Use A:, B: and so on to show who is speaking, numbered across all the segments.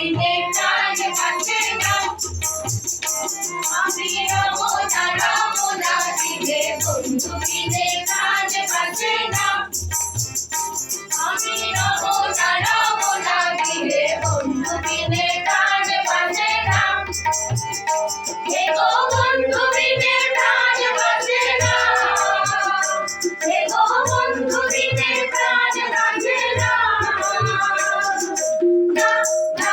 A: বিনে প্রাণ বাঁচে না। আমি রমনা রমনা দিলে বন্ধু বিনে প্রাণ বাঁচে না। আমি রমনা রমনা দিলে বন্ধু বিনে প্রাণ বাঁচে না। হে গো বন্ধু বিনে প্রাণ বাঁচে না। হে গো বন্ধু বিনে প্রাণ বাঁচে না। না না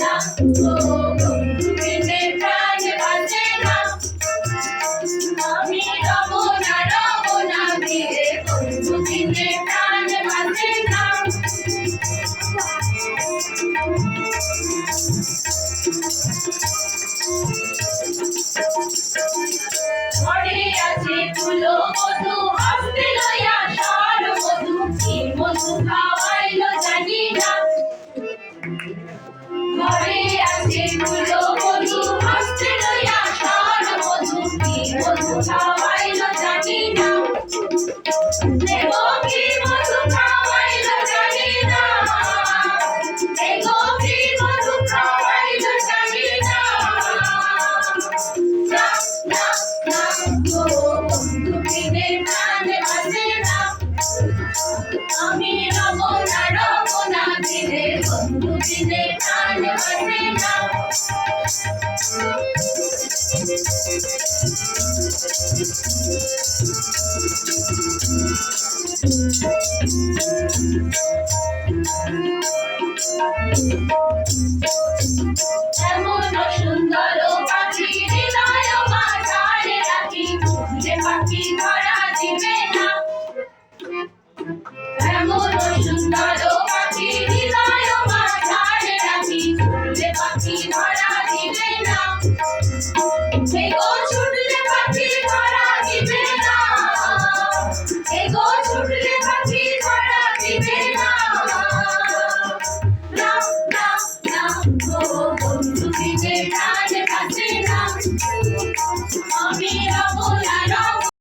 A: না গো বন্ধু বিনে প্রাণ বাঁচে না। আমি রমনা রমনা দিলে বন্ধু বিনে প্রাণ বাঁচে না। ঘরে আছে ফুলো মধু হস্তে লইয়া সার মধু কি মধু খাওয়াইলো জানি না। ঘরে আছে ফুলো মধু হস্তে লইয়া সার মধু কি মধু খাওয়াইলো জানি না। দেবো কি মধু খাওয়াইলো জানি না। দেবো কি মধু খাওয়াইলো জানি না। না না না গো বন্ধু বিনে প্রাণ বাঁচে না। আমি রমনা রমনা দিলে বন্ধু বিনে প্রাণ বাঁচে না। এমন সুন্দর পাখি হৃদয় মাঝারে রাখি যে পাখি ধরা দিবে না। এমন সুন্দর পাখি হৃদয় মাঝারে রাখি যে পাখি ধরা দিবে না। হে গো ছুটলে পাখি ধরা দিবে না। হে গো ছুটলে পাখি ধরা দিবে না। না না না গো বন্ধু